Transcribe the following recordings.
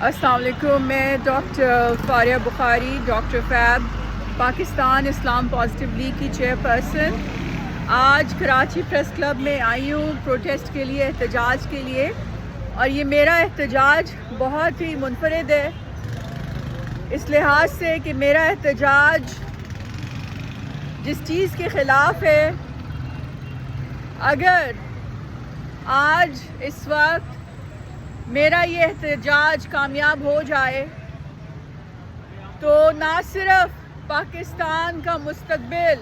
अस्सलाम वालेकुम। मैं doctor Fariya Bukhari, doctor Fab, Pakistan Islam Positive League की चेयरपर्सन। आज कराची प्रेस क्लब में आई हूँ प्रोटेस्ट के लिए, एहतजाज के लिए। और ये मेरा एहतजाज बहुत ही मुनफरिद है इस लिहाज से कि मेरा एहतजाज जिस चीज़ के ख़िलाफ़ है, अगर आज इस वक्त मेरा ये एहतजाज कामयाब हो जाए तो ना सिर्फ पाकिस्तान का मुस्तकबिल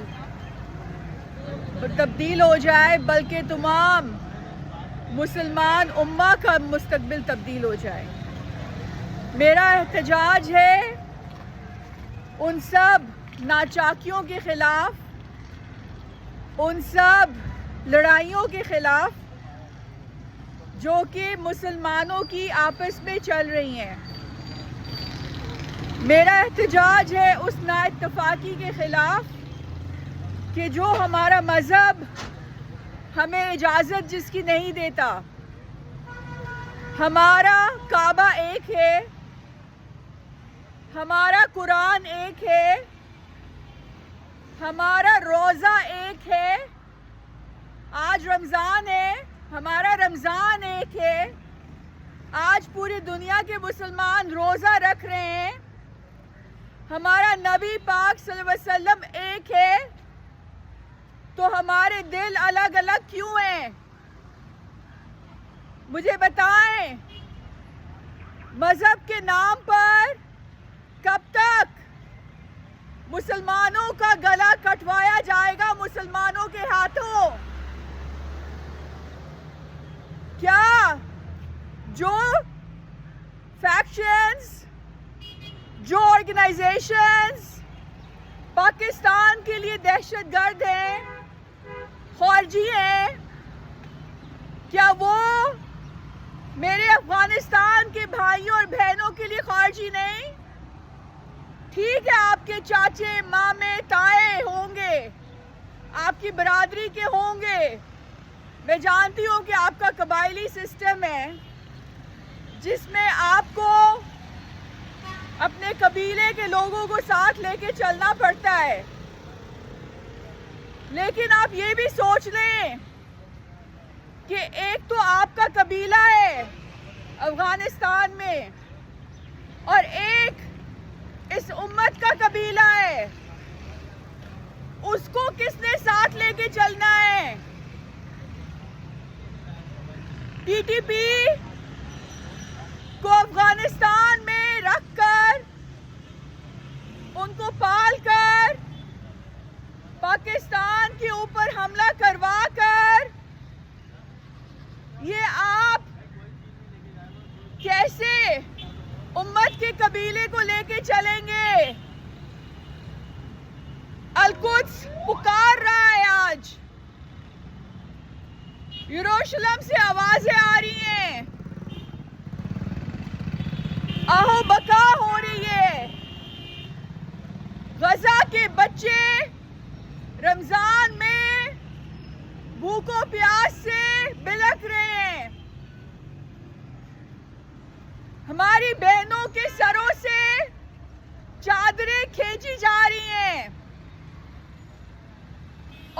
तब्दील हो जाए बल्कि तमाम मुसलमान उम्मा का मुस्तकबिल तब्दील हो जाए। मेरा एहतजाज है उन सब नाचाकियों के ख़िलाफ़, उन सब लड़ाइयों के ख़िलाफ़ जो कि मुसलमानों की आपस में चल रही हैं। मेरा एहतजाज है उस नाइत्तफ़ाक़ी के ख़िलाफ़ कि जो हमारा मज़हब हमें इजाज़त जिसकी नहीं देता। हमारा काबा एक है, हमारा कुरान एक है, हमारा रोज़ा एक है। आज रमज़ान है, हमारा रमज़ान एक है। आज पूरी दुनिया के मुसलमान रोज़ा रख रहे हैं। हमारा नबी पाक सल्लल्लाहु अलैहि वसल्लम एक है, तो हमारे दिल अलग अलग क्यों हैं? मुझे बताएं, मज़हब के नाम पर कब तक मुसलमानों का गला कटवाया जाएगा मुसलमानों के हाथों? क्या जो फैक्शंस, जो ऑर्गेनाइजेशंस पाकिस्तान के लिए दहशतगर्द हैं, ख़ारजी हैं, क्या वो मेरे अफ़गानिस्तान के भाइयों और बहनों के लिए ख़ारजी नहीं? ठीक है, आपके चाचे मामे ताए होंगे, आपकी बरादरी के होंगे। मैं जानती हूँ कि आपका कबायली सिस्टम है जिसमें आपको अपने कबीले के लोगों को साथ लेके चलना पड़ता है। लेकिन आप ये भी सोच लें कि एक तो आपका कबीला है अफगानिस्तान में और एक इस उम्मत का कबीला है। उसको किसने साथ लेके चलना है? टीटीपी को अफगानिस्तान में रखकर, उनको पालकर, पाकिस्तान के ऊपर हमला करवा कर, ये आप कैसे उम्मत के कबीले को लेके चलेंगे? अल-कुद्स पुकार रहा है। आज यरूशलेम से आवाजें आ रही हैं, आहो बका हो रही है। गजा के बच्चे रमजान में भूखों प्यास से बिलख रहे हैं। हमारी बहनों के सरों से चादरें खींची जा रही हैं।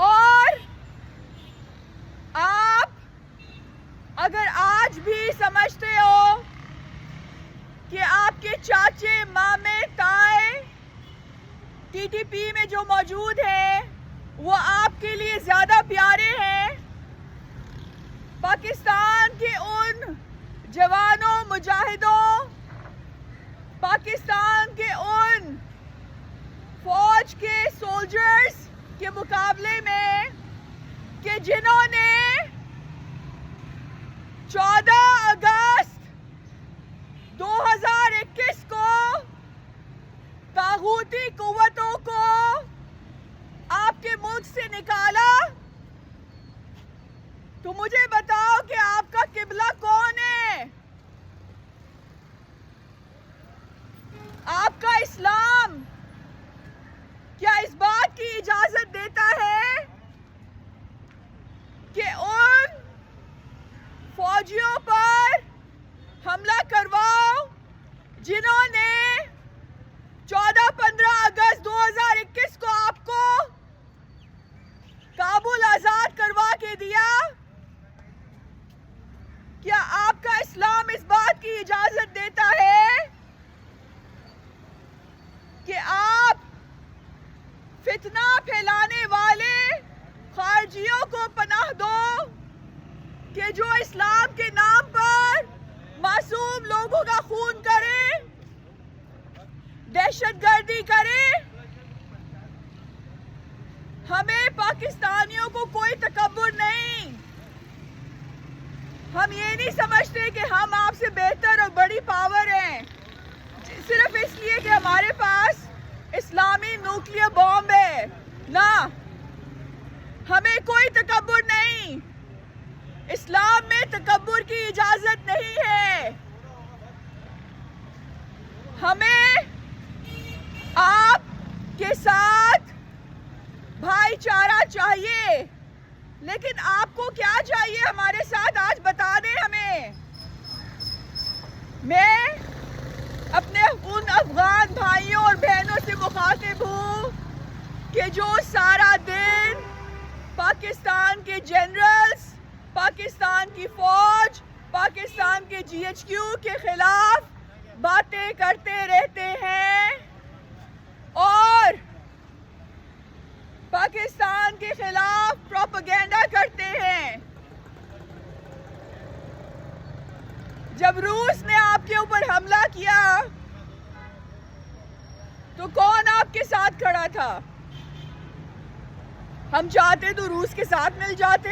और आप अगर आज भी समझते हो कि आपके चाचे मामे ताए टीटीपी में जो मौजूद हैं वो आपके लिए ज्यादा प्यारे हैं, पाकिस्तान के उन जवानों मुजाहिदों, पाकिस्तान के उन फौज के सोल्जर्स के मुकाबले में कि जिन्होंने 14 अगस्त 2021 को तागूती कुव्वतों को आपके मुल्क से निकाला। तो मुझे बताओ कि आपका किबला कौन है? आपका इस्लाम क्या इस बात की इजाजत देता है कि उन फौजियों पर हमला करवाओ को पनाह दो कि जो इस्लाम के नाम पर मासूम लोगों का खून करे, दहशतगर्दी करे। हमें पाकिस्तानियों को कोई तकब्बुर नहीं। हम ये नहीं समझते कि हम आपसे बेहतर और बड़ी पावर हैं सिर्फ इसलिए कि हमारे पास इस्लामी न्यूक्लियर बॉम्ब है। ना, हमें कोई तकब्बुर नहीं। इस्लाम में तकब्बुर की इजाजत नहीं है। हमें आपके साथ भाईचारा चाहिए, लेकिन आपको क्या चाहिए हमारे साथ आज बता दें हमें। मैं अपने उन अफगान भाइयों और बहनों से मुखातिब हूँ कि जो सारा दिन पाकिस्तान के जनरल्स, पाकिस्तान की फौज, पाकिस्तान के GHQ के खिलाफ बातें करते रहते हैं और पाकिस्तान के खिलाफ प्रोपेगेंडा करते हैं। जब रूस ने आपके ऊपर हमला किया तो कौन आपके साथ खड़ा था? हम चाहते तो रूस के साथ मिल जाते,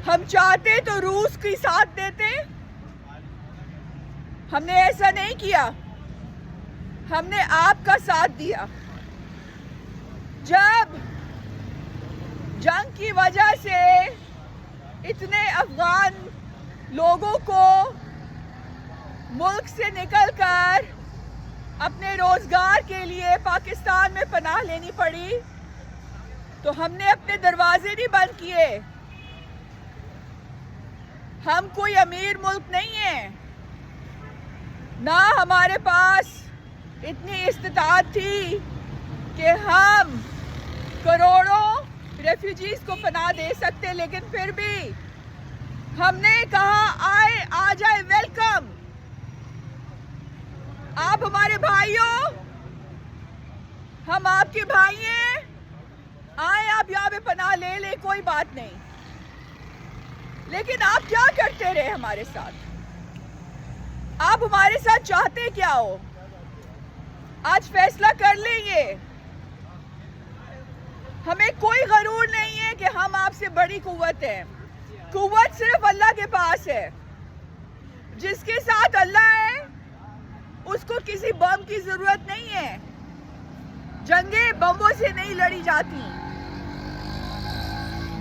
हम चाहते तो रूस के साथ देते। हमने ऐसा नहीं किया, हमने आपका साथ दिया। जब जंग की वजह से इतने अफगान लोगों को मुल्क से निकलकर अपने रोजगार के लिए पाकिस्तान में पनाह लेनी पड़ी, तो हमने अपने दरवाजे नहीं बंद किए। हम कोई अमीर मुल्क नहीं है, ना हमारे पास इतनी इस्तिताअत थी कि हम करोड़ों रेफ्यूजीज को पनाह दे सकते, लेकिन फिर भी हमने कहा आए, आ जाए, वेलकम। आप हमारे भाई हो, हम आपके भाई हैं, आए आप यहाँ पे पनाह ले ले, कोई बात नहीं। लेकिन आप क्या करते रहे हमारे साथ? आप हमारे साथ चाहते क्या हो? आज फैसला कर लेंगे। हमें कोई गरूर नहीं है कि हम आपसे बड़ी कुव्वत है। कुव्वत सिर्फ अल्लाह के पास है। जिसके साथ अल्लाह है उसको किसी बम की जरूरत नहीं है। जंगें बमों से नहीं लड़ी जाती,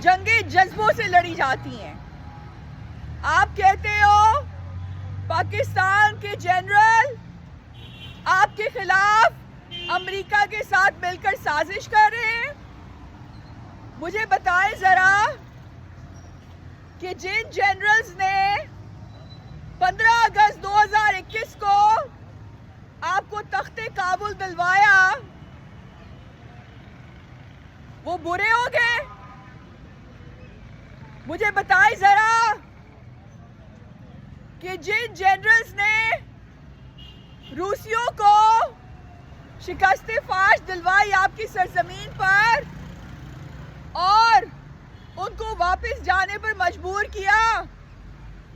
जंगें जज्बों से लड़ी जाती हैं। आप कहते हो पाकिस्तान के जनरल आपके खिलाफ अमेरिका के साथ मिलकर साजिश कर रहे हैं। मुझे बताएं जरा कि जिन जनरल्स ने 15 अगस्त 2021 को आपको तख्ते काबुल दिलवाया, वो बुरे हो गए? मुझे बताएं जरा कि जिन जनरल्स ने रूसियों को शिकस्त फाश दिलवाई आपकी सरजमीन पर और उनको वापस जाने पर मजबूर किया,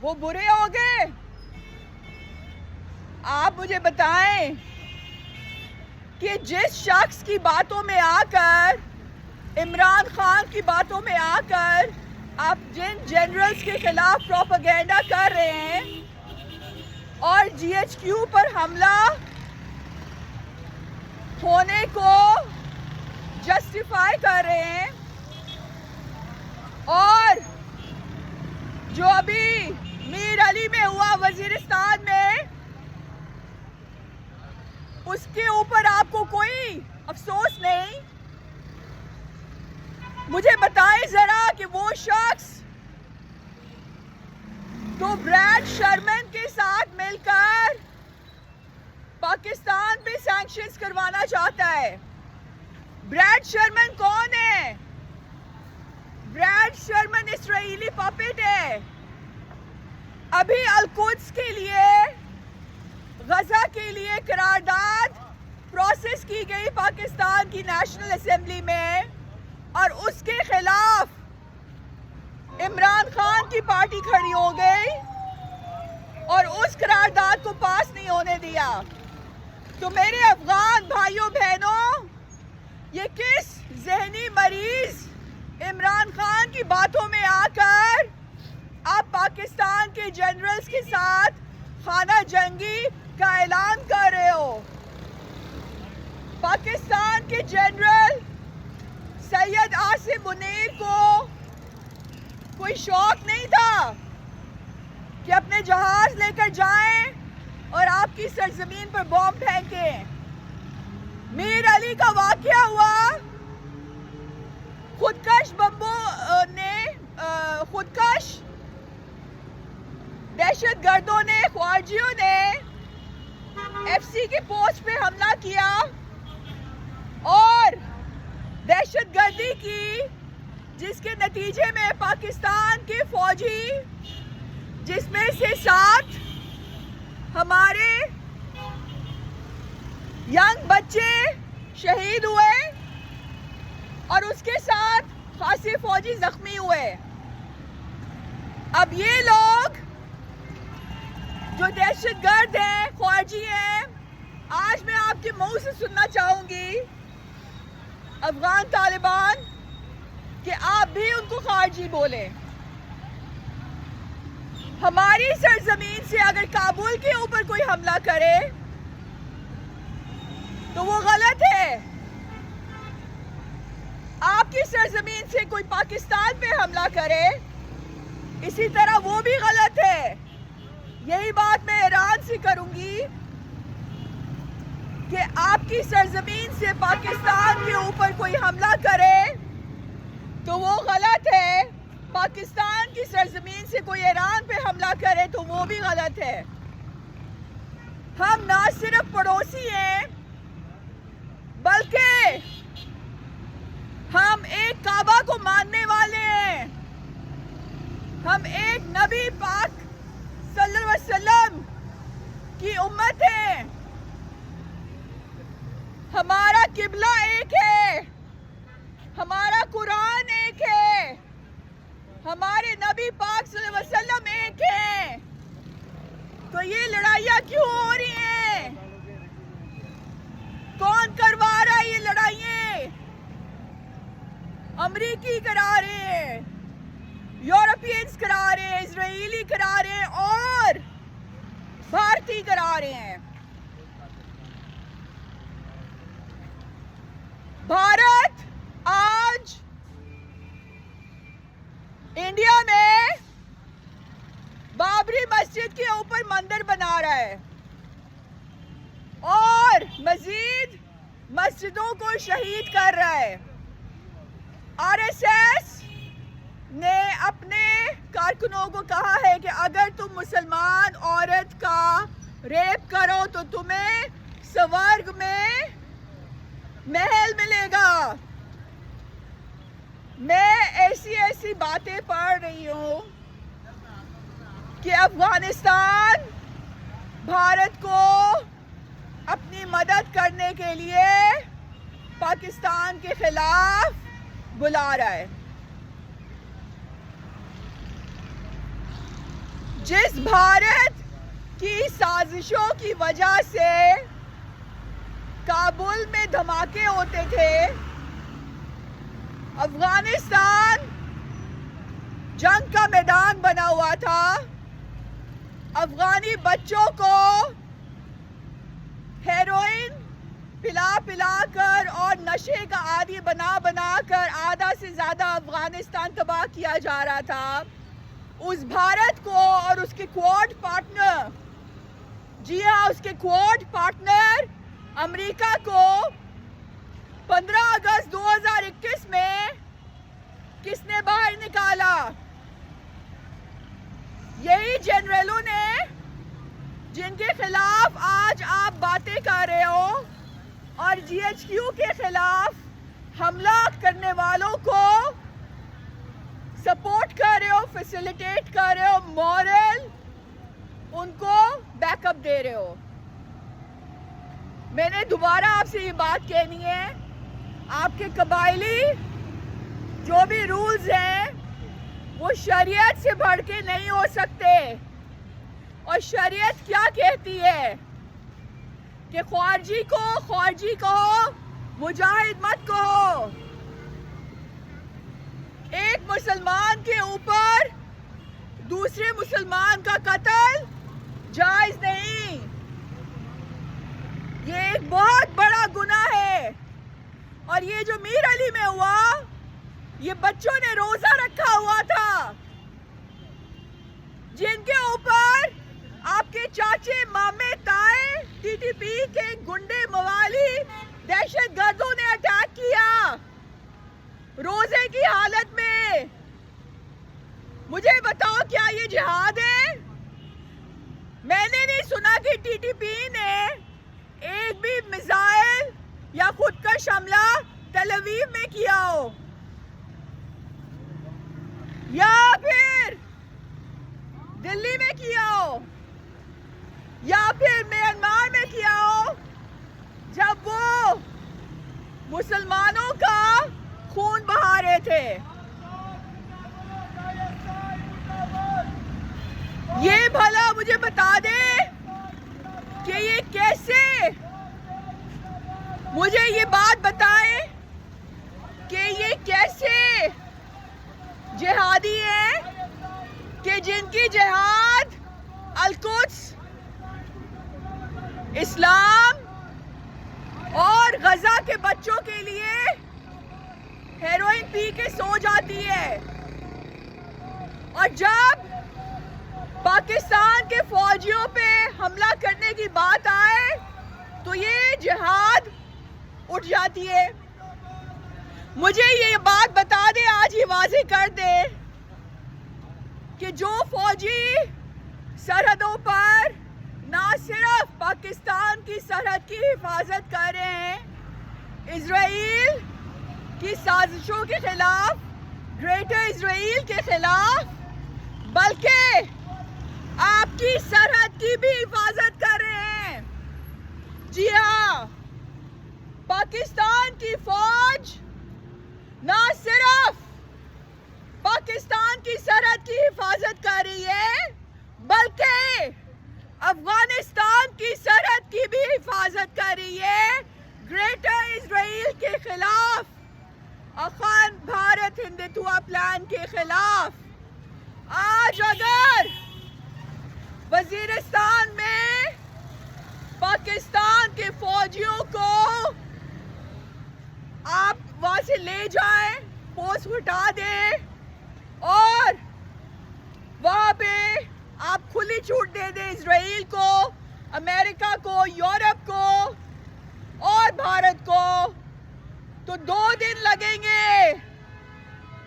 वो बुरे हो गए? आप मुझे बताएं कि जिस शख्स की बातों में आकर, इमरान खान की बातों में आकर आप जिन जनरल्स के खिलाफ प्रोपेगेंडा कर रहे हैं और GHQ पर हमला होने को जस्टिफाई कर रहे हैं, और जो अभी मीर अली में हुआ वजीरिस्तान में, उसके ऊपर आपको कोई अफसोस नहीं? मुझे बताएं जरा कि वो शख्स तो ब्रैड शर्मन के साथ मिलकर पाकिस्तान पे सैंक्शंस करवाना चाहता है। ब्रैड शर्मन कौन है? ब्रैड शर्मन इस्राएली पपेट है। अभी अल-कुद्स के लिए, गजा के लिए करारदाद प्रोसेस की गई पाकिस्तान की नेशनल असेंबली में, और उसके खिलाफ इमरान खान की पार्टी खड़ी हो गई और उस करारदाद को पास नहीं होने दिया। तो मेरे अफगान भाइयों बहनों, ये किस जहनी मरीज इमरान खान की बातों में आकर आप पाकिस्तान के जनरल्स के साथ खाना जंगी का ऐलान कर रहे हो? पाकिस्तान के जनरल सैयद आसिम मुनीर को कोई शौक नहीं था कि अपने जहाज लेकर जाएं और आपकी सरजमीन पर बॉम्ब फेंकें। मीर अली का वाकया हुआ, खुदकश बम्बों ने खुदकश दहशतगर्दों ने, ख्वारजियों ने एफसी की पोस्ट पे हमला किया और दहशतगर्दी की, जिसके नतीजे में पाकिस्तान के फौजी, जिसमें से 7 हमारे यंग बच्चे शहीद हुए और उसके साथ खासे फौजी जख्मी हुए। अब ये लोग जो दहशतगर्द हैं, ख्वारजी हैं, आज मैं आपके मुंह से सुनना चाहूंगी अफगान तालिबान कि आप भी उनको खारजी बोलें। हमारी सरजमीन से अगर काबुल के ऊपर कोई हमला करे तो वो गलत है। आपकी सरजमीन से कोई पाकिस्तान पे हमला करे, इसी तरह वो भी गलत है। यही बात मैं ईरान से करूंगी कि आपकी सरजमीन से पाकिस्तान के ऊपर कोई हमला करे तो वो गलत है। पाकिस्तान की सरजमीन से कोई ईरान पे हमला करे तो वो भी गलत है। हम ना सिर्फ पड़ोसी हैं, बल्कि हम एक काबा को मानने वाले हैं। हम एक नबी पाक सल्लल्लाहु अलैहि वसल्लम की उम्मत है। हमारा किबला एक है, हमारा कुरान एक है, हमारे नबी पाक सल्लल्लाहु अलैहि वसल्लम एक है। तो ये लड़ाइयाँ क्यों हो रही हैं? कौन करवा रहा है ये लड़ाइयाँ? अमरीकी करा रहे हैं, यूरोपियंस करा रहे हैं, इजरायली करा रहे हैं और भारतीय करा रहे हैं। भारत आज इंडिया में बाबरी मस्जिद के ऊपर मंदिर बना रहा है और मजीद मस्जिदों को शहीद कर रहा है। आरएसएस ने अपने कारकुनों को कहा है कि अगर तुम मुसलमान औरत का रेप करो तो तुम्हें स्वर्ग में महल मिलेगा। मैं ऐसी बातें पढ़ रही हूँ कि अफगानिस्तान भारत को अपनी मदद करने के लिए पाकिस्तान के खिलाफ बुला रहा है। जिस भारत की साजिशों की वजह से काबुल में धमाके होते थे, अफगानिस्तान जंग का मैदान बना हुआ था। अफगानी बच्चों को हेरोइन पिला कर और नशे का आदी बना कर आधा से ज्यादा अफगानिस्तान तबाह किया जा रहा था। उस भारत को और उसके क्वाड पार्टनर, जी हाँ, उसके क्वाड पार्टनर अमेरिका को 15 अगस्त 2021 में किसने बाहर निकाला? यही जनरलों ने जिनके खिलाफ आज आप बातें कर रहे हो और जीएचक्यू के खिलाफ हमला करने वालों को सपोर्ट कर रहे हो, फैसिलिटेट कर रहे हो, मॉरल उनको बैकअप दे रहे हो। मैंने दोबारा आपसे ये बात कहनी है, आपके कबायली जो भी रूल्स हैं वो शरीयत से बढ़ के नहीं हो सकते। और शरीयत क्या कहती है कि ख्वारजी को ख्वारजी कहो, मुजाहिद मत कहो। एक मुसलमान के ऊपर दूसरे मुसलमान का कत्ल जायज नहीं। ये एक बहुत बड़ा गुनाह है। और ये जो मीर अली में हुआ, ये बच्चों ने रोजा रखा हुआ था, जिनके ऊपर आपके चाचे मामे ताए टीटीपी के गुंडे मवाली दहशत गर्दों ने अटैक किया रोजे की हालत में। मुझे बताओ, क्या ये जिहाद है? मैंने नहीं सुना कि टीटीपी ने एक भी मिसाइल या खुदकश हमला तल अवीव में किया हो, या फिर दिल्ली में किया हो, या फिर म्यांमार में किया हो, जब वो मुसलमानों का खून बहा रहे थे। ये भला मुझे बता दे कि ये कैसे, मुझे ये बात बताएं कि ये कैसे जिहादी है कि जिनकी जिहाद अल-कुद्स, इस्लाम और गजा के बच्चों के लिए हेरोइन पी के सो जाती है। और जब पाकिस्तान के फौजियों पे हमला करने की बात आए तो ये जिहाद उठ जाती है। मुझे ये बात बता दे, आज ही वाज़ेह कर दे कि जो फौजी सरहदों पर ना सिर्फ पाकिस्तान की सरहद की हिफाजत कर रहे हैं, इजराइल की साजिशों के खिलाफ, ग्रेटर इजराइल के खिलाफ, बल्कि आपकी सरहद की भी हिफाजत कर रहे हैं। जी हाँ, पाकिस्तान की फौज ना सिर्फ पाकिस्तान की सरहद की हिफाजत कर रही है, बल्कि अफगानिस्तान की सरहद की भी हिफाजत कर रही है ग्रेटर इजराइल के खिलाफ, अखंड भारत हिंदुत्व प्लान के खिलाफ। आज अगर वजीरिस्तान में पाकिस्तान के फौजियों को आप वहां से ले जाएं, पोस्ट हटा दें और वहां पे आप खुली छूट दे दें इजराइल को, अमेरिका को, यूरोप को और भारत को, तो 2 दिन लगेंगे,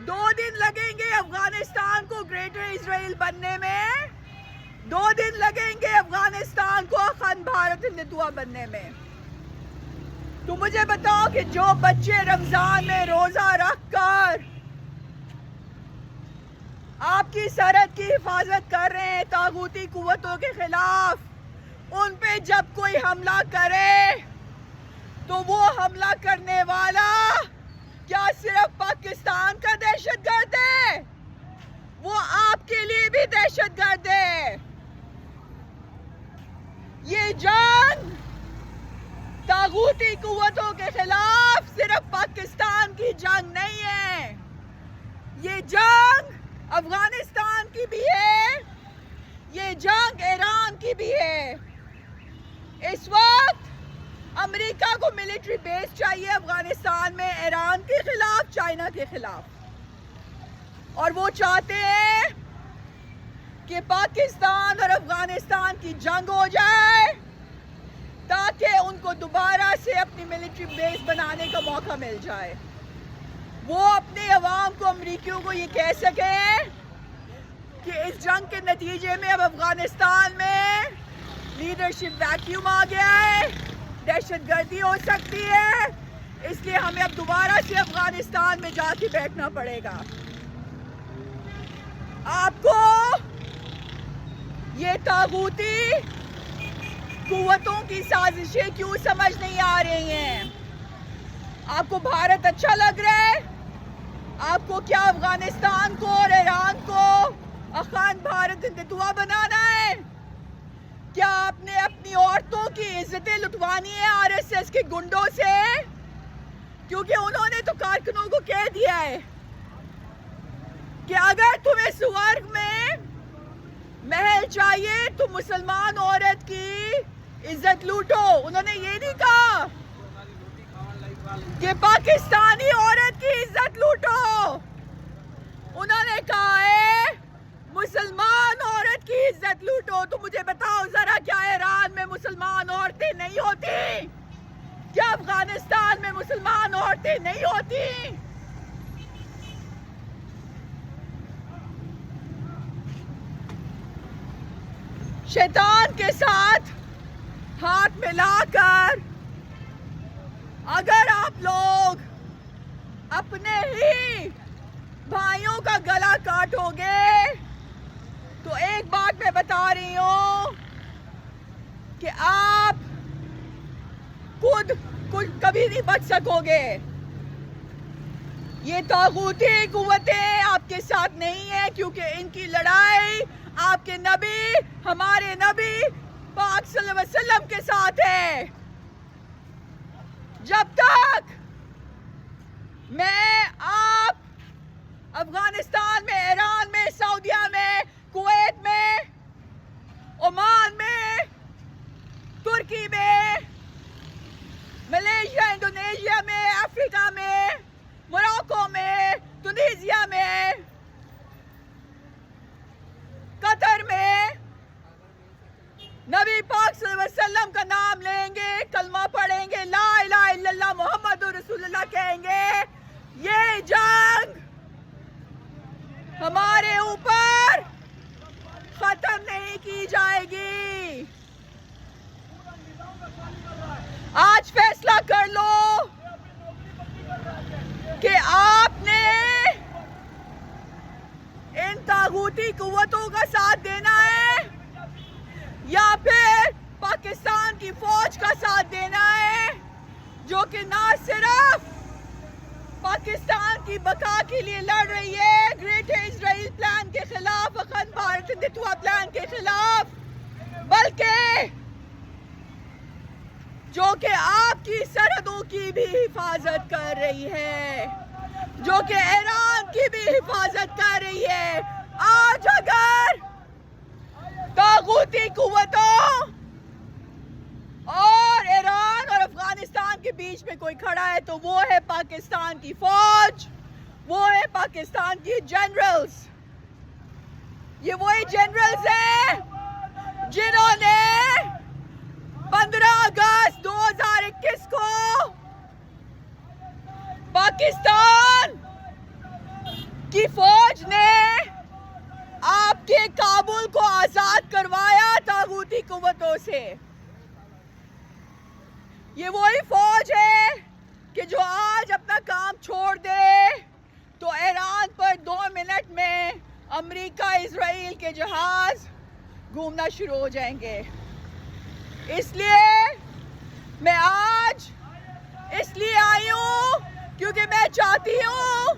2 दिन लगेंगे अफगानिस्तान को ग्रेटर इजराइल बनने में, 2 दिन लगेंगे अफगानिस्तान को अखंड भारत हिंदुत्व बनने में। तो मुझे बताओ कि जो बच्चे रमजान में रोजा रखकर आपकी सरहद की हिफाजत कर रहे हैं तागूती कुव्वतों के खिलाफ, उन पे जब कोई हमला करे तो वो हमला करने वाला क्या सिर्फ पाकिस्तान का दहशतगर्द है? वो आपके लिए भी दहशतगर्द है। ये जंग तागूती कुव्वतों के खिलाफ सिर्फ पाकिस्तान की जंग नहीं है, ये जंग अफगानिस्तान की भी है, ये जंग ईरान की भी है। इस वक्त अमेरिका को मिलिट्री बेस चाहिए अफगानिस्तान में, ईरान के खिलाफ, चाइना के खिलाफ, और वो चाहते हैं कि पाकिस्तान और अफगानिस्तान की जंग हो जाए ताकि उनको दोबारा से अपनी मिलिट्री बेस बनाने का मौका मिल जाए। वो अपने अवाम को, अमरीकियों को ये कह सके कि इस जंग के नतीजे में अब अफगानिस्तान में लीडरशिप वैक्यूम आ गया है, दहशतगर्दी हो सकती है, इसलिए हमें अब दोबारा से अफगानिस्तान में जाके बैठना पड़ेगा। आपको ये तागूती कुव्वतों की साजिशें क्यों समझ नहीं आ रही हैं? आपको भारत अच्छा लग रहा है? आपको क्या अफगानिस्तान को और ईरान को अखान भारत हिंदुत्वा बनाना है? क्या आपने अपनी औरतों की इज्जतें लुटवानी है आरएसएस के गुंडों से? क्योंकि उन्होंने तो कारकुनों को कह दिया है कि अगर तुम्हें स्वर्ग में महल चाहिए तो मुसलमान औरत की इज्जत लूटो। उन्होंने ये नहीं कहा कि पाकिस्तानी औरत की इज्जत लूटो, उन्होंने कहा है मुसलमान औरत की इज्जत लूटो। तो मुझे बताओ जरा, क्या ईरान में मुसलमान औरतें नहीं होती? क्या अफगानिस्तान में मुसलमान औरतें नहीं होती? शैतान के साथ हाथ मिलाकर अगर आप लोग अपने ही भाइयों का गला काटोगे तो एक बात मैं बता रही हूं कि आप खुद कभी नहीं बच सकोगे। ये तागूती कुव्वतें आपके साथ नहीं है, क्योंकि इनकी लड़ाई आपके नबी, हमारे नबी पाक सल्लल्लाहु अलैहि वसल्लम के साथ है। जब तक मैं आप अफगानिस्तान में, ईरान में, सऊदीया में, कुवैत में, ओमान में, तुर्की में, मलेशिया, इंडोनेशिया में, अफ्रीका में, मोरक्को में, तुनीसिया में, कतर में नबी पाक सल्लल्लाहु अलैहि वसल्लम का नाम लेंगे, कलमा पढ़ेंगे, ला इलाहा इल्लल्लाह मुहम्मदुर रसूलुल्लाह कहेंगे, ये जंग हमारे ऊपर खत्म नहीं की जाएगी। आज फैसला कर लो कि आपने इन तागूती कुव्वतों का साथ देना है या फिर पाकिस्तान की फौज का साथ देना है, जो कि ना सिर्फ पाकिस्तान की बका के लिए लड़ रही है, ग्रेट इजराइल प्लान के खिलाफ, अखंड भारत हिंदुत्व प्लान के खिलाफ, बल्कि जो कि आपकी सरहदों की भी हिफाजत कर रही है, जो कि ईरान की भी हिफाजत कर रही है। आज अगर तागूती कुव्वतों और ईरान और अफगानिस्तान के बीच में कोई खड़ा है तो वो है पाकिस्तान की फौज, वो है पाकिस्तान की जनरल्स। ये वही जनरल्स हैं जिन्होंने 15 अगस्त 2021 को पाकिस्तान की फौज ने आपके काबुल को आजाद करवाया तागूती कुव्वतों से। ये वही फौज है कि जो आज अपना काम छोड़ दे तो ईरान पर 2 मिनट में अमेरिका, इजराइल के जहाज घूमना शुरू हो जाएंगे। इसलिए मैं आज इसलिए आई हूं क्योंकि मैं चाहती हूं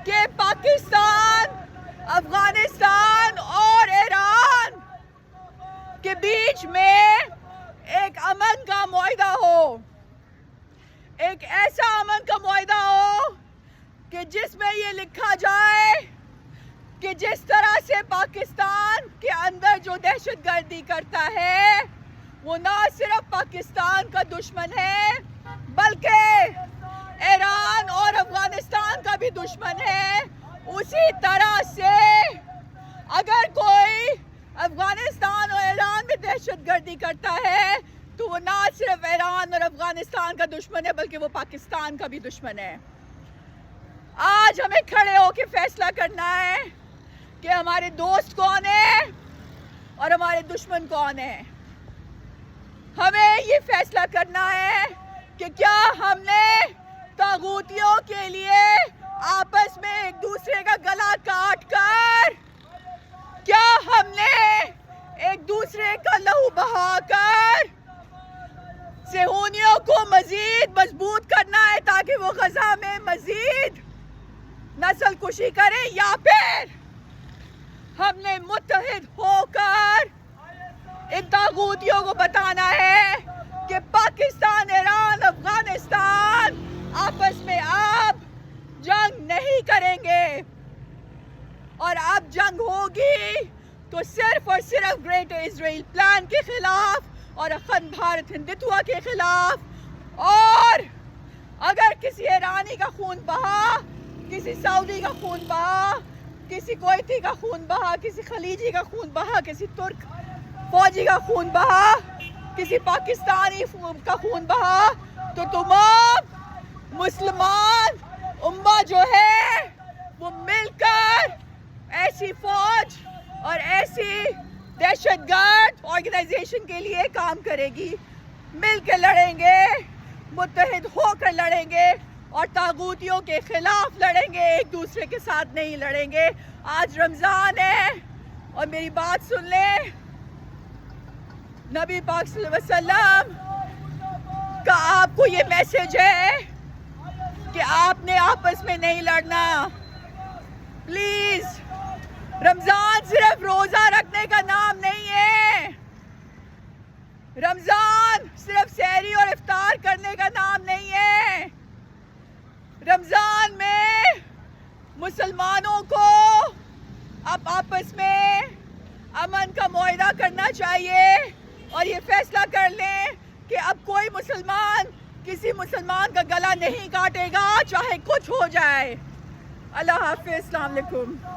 कि पाकिस्तान, अफगानिस्तान और ईरान के बीच में एक अमन का मुआहदा हो, एक ऐसा अमन का मुआहदा हो कि जिसमें ये लिखा जाए कि जिस तरह से पाकिस्तान के अंदर जो दहशतगर्दी करता है वो ना सिर्फ पाकिस्तान का दुश्मन है बल्कि ईरान और अफगानिस्तान का भी दुश्मन है। उसी तरह से अगर कोई अफगानिस्तान और ईरान में दहशतगर्दी करता है तो वो ना सिर्फ ईरान और अफगानिस्तान का दुश्मन है बल्कि वो पाकिस्तान का भी दुश्मन है। आज हमें खड़े होकर फैसला करना है कि हमारे दोस्त कौन है और हमारे दुश्मन कौन है। हमें ये फैसला करना है कि क्या हमने तागूतियों के लिए आपस में एक दूसरे का गला काट कर, क्या हमने एक दूसरे का लहू बहाकर सेहूनियों को मजीद मजबूत करना है ताकि वो गजा में मजीद नस्ल कुशी करें या फिर हमने मुत्तहिद होकर इन तागूतियों को बताना है कि पाकिस्तान, ईरान, अफगानिस्तान आपस में अब जंग नहीं करेंगे, और अब जंग होगी तो सिर्फ और सिर्फ ग्रेट इजराइल प्लान के खिलाफ और अखंड भारत हिंदुत्व के खिलाफ। और अगर किसी ईरानी का खून बहा, किसी सऊदी का खून बहा, किसी कुवैती का खून बहा, किसी खलीजी का खून बहा, किसी तुर्क फौजी का खून बहा, किसी पाकिस्तानी का खून बहा, तो तमाम मुसलमान उम्मा जो है वो मिलकर ऐसी फौज और ऐसी दहशतगर्द ऑर्गेनाइजेशन के लिए काम करेगी। मिलकर लड़ेंगे, मुत्तहिद होकर लड़ेंगे और तागूतियों के खिलाफ लड़ेंगे, एक दूसरे के साथ नहीं लड़ेंगे। आज रमज़ान है और मेरी बात सुन ले, नबी पाक सल्लल्लाहु अलैहि वसल्लम का आपको ये मैसेज है कि आपने आपस में नहीं लड़ना। प्लीज, रमजान सिर्फ रोजा रखने का नाम नहीं है, रमजान सिर्फ सहरी और इफ्तार करने का नाम नहीं है। रमजान में मुसलमानों को अब आपस में अमन का मुआहदा करना चाहिए और ये फैसला कर लें कि अब कोई मुसलमान किसी मुसलमान का गला नहीं काटेगा, चाहे कुछ हो जाए। अल्लाह हाफिज़, अस्सलाम वालेकुम।